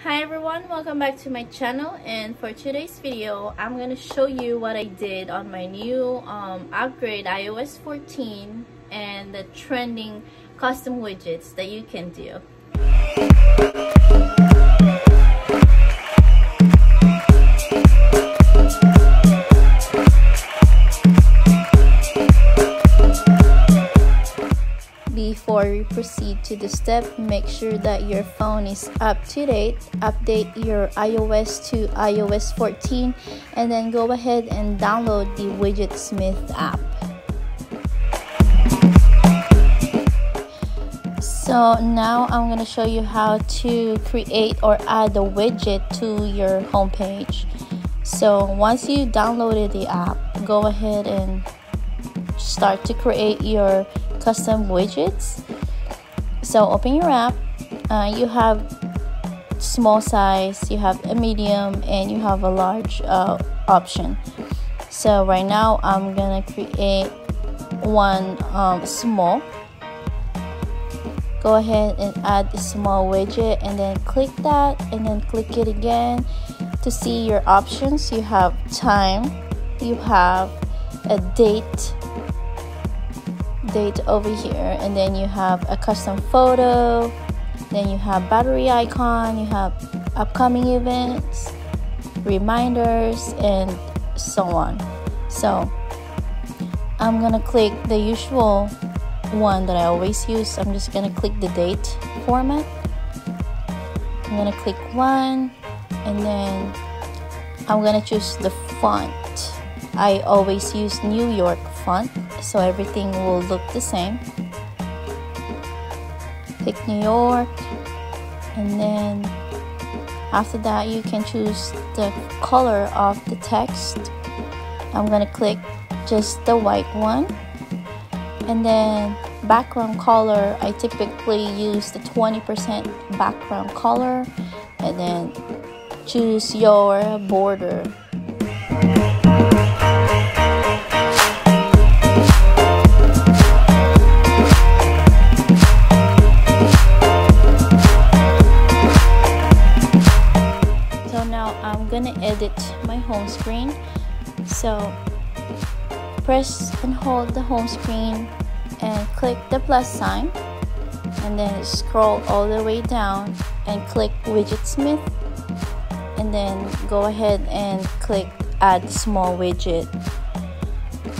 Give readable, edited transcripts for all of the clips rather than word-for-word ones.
Hi everyone, welcome back to my channel, and for today's video I'm going to show you what I did on my new upgrade iOS 14 and the trending custom widgets that you can do. Before we proceed to the step, make sure that your phone is up to date. Update your iOS to iOS 14 and then go ahead and download the Widgetsmith app. So now I'm going to show you how to create or add a widget to your homepage. So once you downloaded the app, go ahead and start to create your custom widgets. So open your app. You have small size, you have a medium, and you have a large option. So right now I'm gonna create one small. Go ahead and add a small widget and then click that and then click it again. To see your options, you have time, you have a date over here, and then you have a custom photo, then you have battery icon, you have upcoming events, reminders, and so on. So I'm gonna click the usual one that I always use. I'm just gonna click the date format. I'm gonna click one, and then I'm gonna choose the font. I always use New York font, so everything will look the same. Pick New York, and then after that you can choose the color of the text. I'm gonna click just the white one, and then background color, I typically use the 20% background color, and then choose your border. I'm gonna edit my home screen. So press and hold the home screen and click the plus sign, and then scroll all the way down and click Widgetsmith, and then go ahead and click add small widget,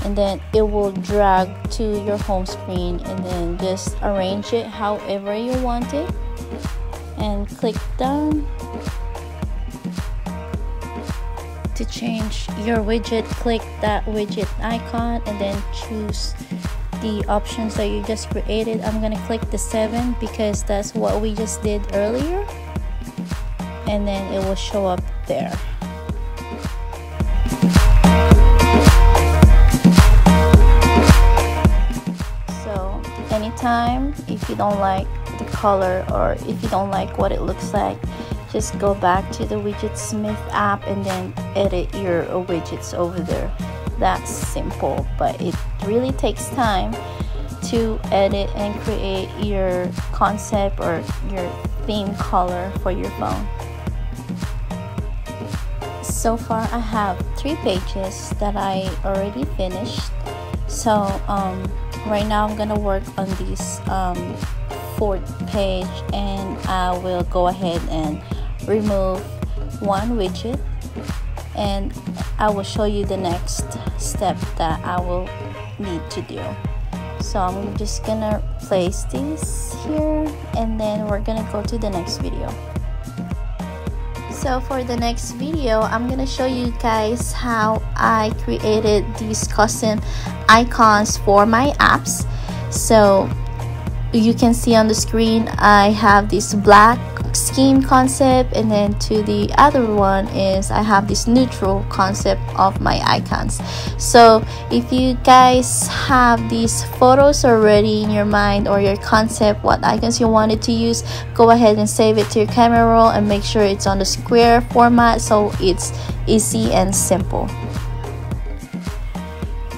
and then it will drag to your home screen, and then just arrange it however you want it and click done. To change your widget, click that widget icon and then choose the options that you just created. I'm gonna click the 7 because that's what we just did earlier, and then it will show up there. So anytime if you don't like the color or if you don't like what it looks like, just go back to the Widgetsmith app and then edit your widgets over there. That's simple, but it really takes time to edit and create your concept or your theme color for your phone. So far I have 3 pages that I already finished. So right now I'm gonna work on this 4th page, and I will go ahead and remove one widget, and I will show you the next step that I will need to do. So I'm just gonna place this here, and then we're gonna go to the next video. So for the next video, I'm gonna show you guys how I created these custom icons for my apps. So you can see on the screen I have this black scheme concept, and then to the other one is I have this neutral concept of my icons. So if you guys have these photos already in your mind or your concept, what icons you wanted to use, go ahead and save it to your camera roll and make sure it's on the square format so it's easy and simple.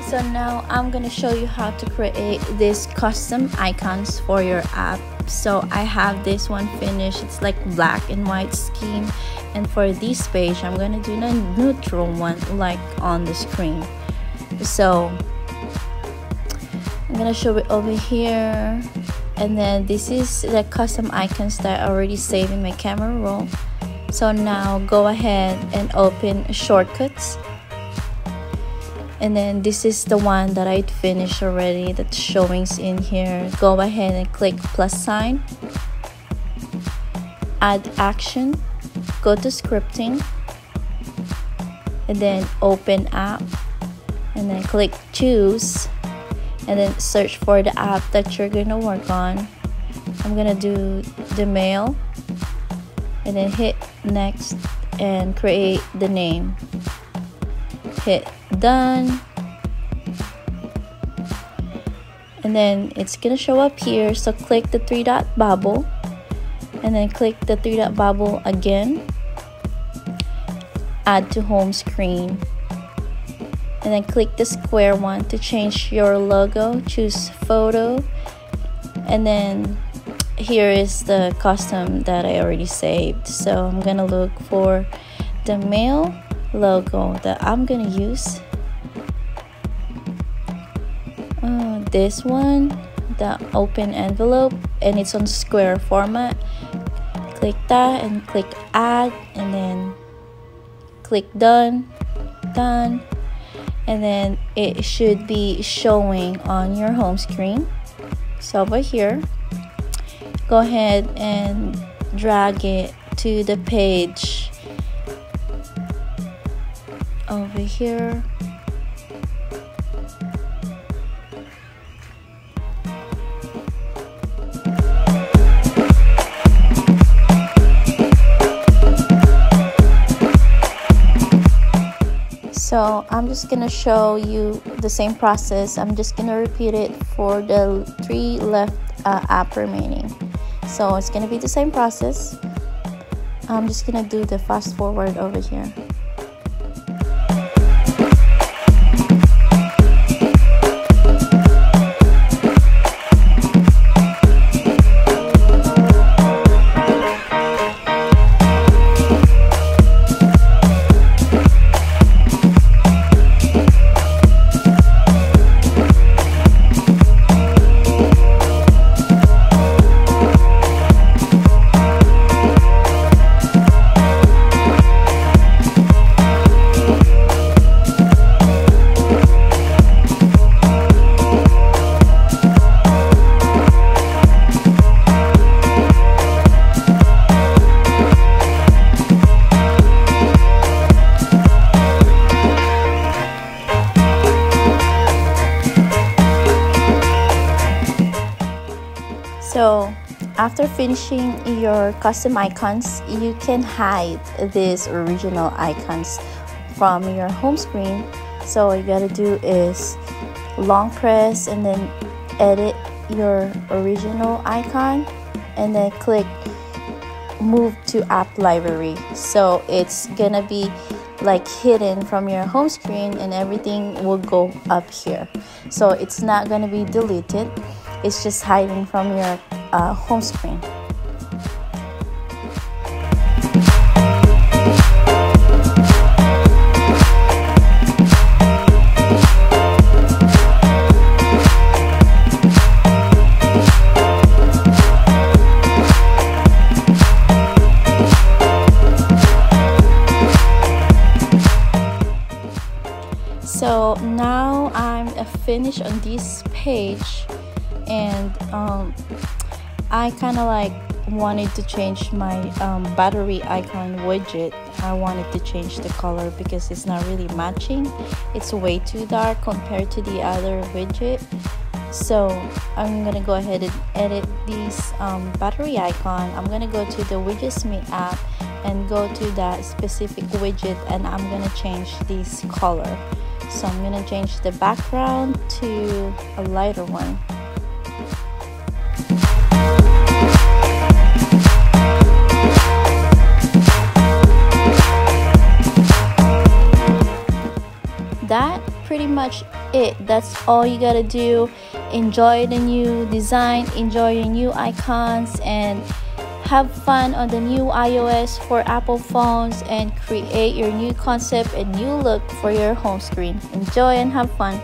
So now I'm going to show you how to create these custom icons for your app. So I have this one finished. It's like black and white scheme, and for this page I'm gonna do the neutral one like on the screen. So I'm gonna show it over here, and then this is the custom icons that I already saved in my camera roll. So now go ahead and open shortcuts, and then this is the one that I finished already that's showing in here. Go ahead and click plus sign, add action, go to scripting, and then open app, and then click choose, and then search for the app that you're gonna work on. I'm gonna do the mail, and then hit next and create the name. Hit done, and then it's gonna show up here. So click the three dot bubble, and then click the three dot bubble again, add to home screen, and then click the square one to change your logo. Choose photo, and then here is the custom that I already saved. So I'm gonna look for the mail logo that I'm gonna use. This one, the open envelope, and it's on square format. Click that and click add, and then click done, and then it should be showing on your home screen. So over here, go ahead and drag it to the page over here. So I'm just gonna show you the same process. I'm just gonna repeat it for the 3 left app remaining. So it's gonna be the same process. I'm just gonna do the fast forward over here. So after finishing your custom icons, you can hide these original icons from your home screen. So all you gotta do is long press and then edit your original icon, and then click move to app library. So it's gonna be like hidden from your home screen, and everything will go up here. So it's not gonna be deleted, it's just hiding from your home screen. So now I'm finished on this page, and I kind of like wanted to change my battery icon widget. I wanted to change the color because it's not really matching. It's way too dark compared to the other widget. So I'm gonna go ahead and edit this battery icon. I'm gonna go to the Widgetsmith app and go to that specific widget, and I'm gonna change this color. So I'm gonna change the background to a lighter one. That pretty much it. That's all you gotta do. Enjoy the new design, enjoy your new icons, and have fun on the new iOS for Apple phones, and create your new concept and new look for your home screen. Enjoy and have fun.